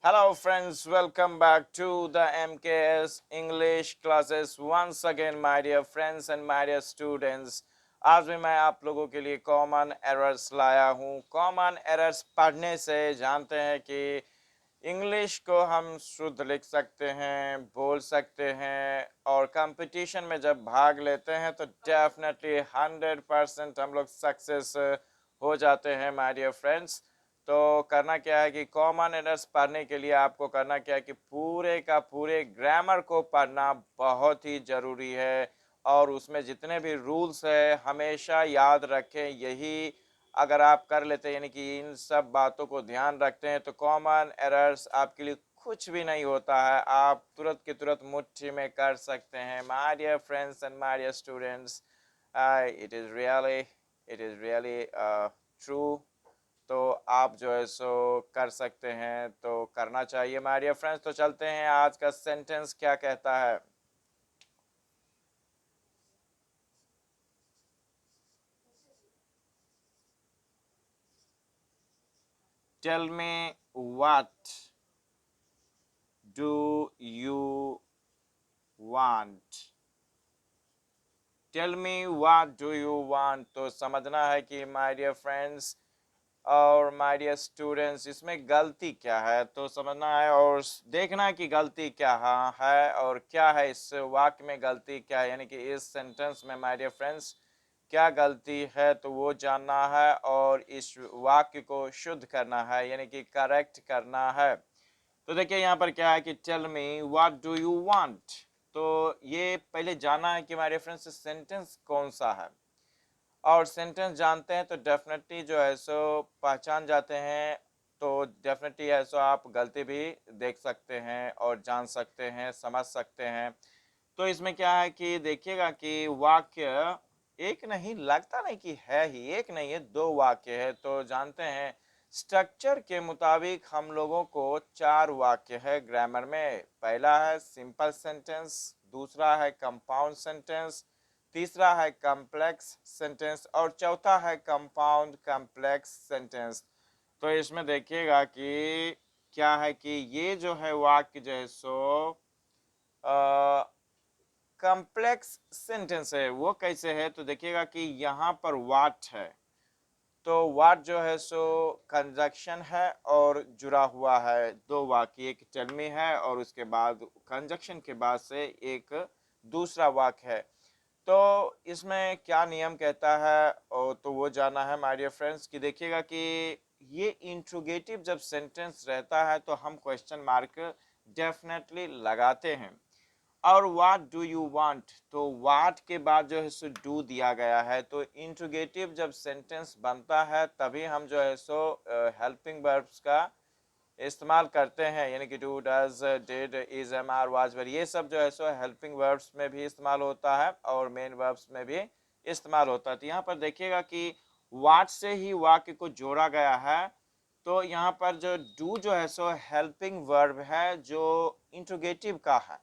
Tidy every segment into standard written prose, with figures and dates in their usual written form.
Hello friends, welcome back to the MKS English classes once again my dear friends and my dear students. आज भी मैं आप लोगों के लिए कॉमन एरर्स लाया हूँ। कॉमन एरर्स पढ़ने से जानते हैं कि इंग्लिश को हम शुद्ध लिख सकते हैं, बोल सकते हैं और कंपटीशन में जब भाग लेते हैं तो डेफिनेटली 100% हम लोग सक्सेस हो जाते हैं माय डियर फ्रेंड्स। तो करना क्या है कि कॉमन एरर्स पढ़ने के लिए आपको करना क्या है कि पूरे का पूरे ग्रामर को पढ़ना बहुत ही ज़रूरी है और उसमें जितने भी रूल्स है हमेशा याद रखें। यही अगर आप कर लेते हैं यानी कि इन सब बातों को ध्यान रखते हैं तो कॉमन एरर्स आपके लिए कुछ भी नहीं होता है, आप तुरंत के तुरंत मुट्ठी में कर सकते हैं। My dear friends and my dear students, it is really true. तो आप जो है सो कर सकते हैं, तो करना चाहिए माय डियर फ्रेंड्स। तो चलते हैं आज का सेंटेंस क्या कहता है। Tell me what do you want. Tell me what do you want. तो समझना है कि माय डियर फ्रेंड्स और माय डियर स्टूडेंट्स इसमें गलती क्या है, तो समझना है और देखना है कि गलती क्या है और क्या है इस वाक्य में गलती क्या है, यानी कि इस सेंटेंस में माय डियर फ्रेंड्स क्या गलती है तो वो जानना है और इस वाक्य को शुद्ध करना है यानी कि करेक्ट करना है। तो देखिए यहाँ पर क्या है कि tell me what do you want. तो ये पहले जाना है कि माय डियर फ्रेंड्स सेंटेंस कौन सा है और सेंटेंस जानते हैं तो डेफिनेटली जो है सो पहचान जाते हैं। तो डेफिनेटली है सो आप गलती भी देख सकते हैं और जान सकते हैं, समझ सकते हैं। तो इसमें क्या है कि देखिएगा कि वाक्य एक नहीं, लगता नहीं कि है ही, एक नहीं है, दो वाक्य है। तो जानते हैं स्ट्रक्चर के मुताबिक हम लोगों को चार वाक्य है ग्रामर में। पहला है सिंपल सेंटेंस, दूसरा है कंपाउंड सेंटेंस, तीसरा है कॉम्प्लेक्स सेंटेंस और चौथा है कंपाउंड कॉम्प्लेक्स सेंटेंस। तो इसमें देखिएगा कि क्या है कि ये जो है वाक्य जो है सो कॉम्प्लेक्स सेंटेंस है। वो कैसे है तो देखिएगा कि यहाँ पर वाट है, तो वाट जो है सो कंजक्शन है और जुड़ा हुआ है दो वाक्य, एक टेल मी है और उसके बाद कंजक्शन के बाद से एक दूसरा वाक्य है। तो इसमें क्या नियम कहता है और तो वो जाना है माय डियर फ्रेंड्स कि देखिएगा कि ये इंट्रोगेटिव जब सेंटेंस रहता है तो हम क्वेश्चन मार्क डेफिनेटली लगाते हैं। और व्हाट डू यू वांट, तो व्हाट के बाद जो है सो डू दिया गया है। तो इंट्रोगेटिव जब सेंटेंस बनता है तभी हम जो है सो हेल्पिंग वर्ब्स का इस्तेमाल करते हैं, यानी कि do does did is am are was were, ये सब जो है सो हेल्पिंग वर्ब्स में भी इस्तेमाल होता है और मेन वर्ब्स में भी इस्तेमाल होता है। तो यहाँ पर देखिएगा कि वाट से ही वाक्य को जोड़ा गया है। तो यहाँ पर जो डू जो है सो हेल्पिंग वर्ब है जो इंट्रोगेटिव का है,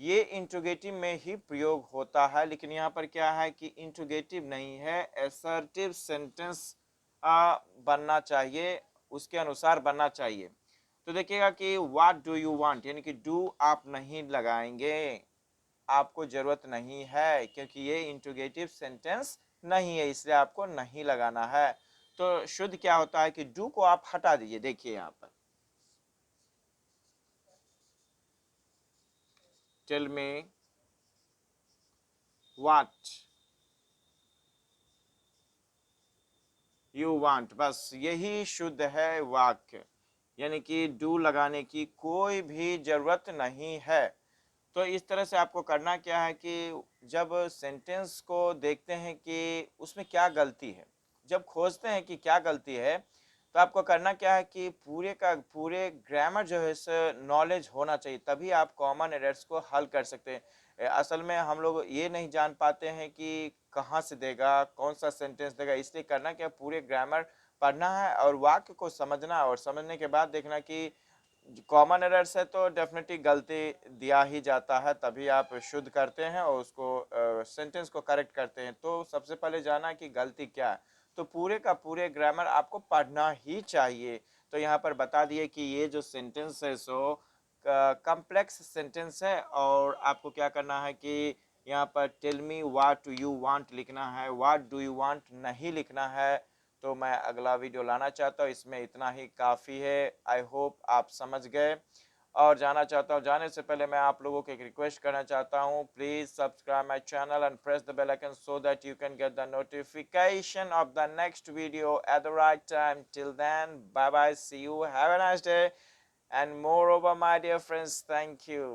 ये इंट्रोगेटिव में ही प्रयोग होता है। लेकिन यहाँ पर क्या है कि इंट्रोगेटिव नहीं है, असर्टिव सेंटेंस बनना चाहिए, उसके अनुसार बनना चाहिए। तो देखिएगा कि व्हाट डू यू वांट यानी कि डू आप नहीं लगाएंगे, आपको जरूरत नहीं है क्योंकि ये इंट्रोगेटिव सेंटेंस नहीं है, इसलिए आपको नहीं लगाना है। तो शुद्ध क्या होता है कि डू को आप हटा दीजिए। देखिए यहाँ पर tell me what you want, बस यही शुद्ध है वाक्य, यानी कि डू लगाने की कोई भी जरूरत नहीं है। तो इस तरह से आपको करना क्या है कि जब सेंटेंस को देखते हैं कि उसमें क्या गलती है, जब खोजते हैं कि क्या गलती है, तो आपको करना क्या है कि पूरे का पूरे ग्रामर जो है सो नॉलेज होना चाहिए, तभी आप कॉमन एरर्स को हल कर सकते हैं। असल में हम लोग ये नहीं जान पाते हैं कि कहाँ से देगा, कौन सा सेंटेंस देगा, इसलिए करना क्या पूरे ग्रामर पढ़ना है और वाक्य को समझना है और समझने के बाद देखना कि कॉमन एरर्स है तो डेफिनेटली गलती दिया ही जाता है, तभी आप शुद्ध करते हैं और उसको सेंटेंस को करेक्ट करते हैं। तो सबसे पहले जाना कि गलती क्या है, तो पूरे का पूरे ग्रामर आपको पढ़ना ही चाहिए। तो यहाँ पर बता दिए कि ये जो सेंटेंस है सो कम्प्लेक्स सेंटेंस है और आपको क्या करना है कि यहाँ पर tell me what you want लिखना है, व्हाट डू यू वांट नहीं लिखना है। तो मैं अगला वीडियो लाना चाहता हूँ, इसमें इतना ही काफ़ी है। आई होप आप समझ गए। और जाना चाहता हूँ, जाने से पहले मैं आप लोगों को एक रिक्वेस्ट करना चाहता हूँ, please subscribe my channel and press the bell icon so that you can get the notification of the next video at the right time. Till then, bye bye, see you, have a nice day, and moreover, my dear friends, thank you.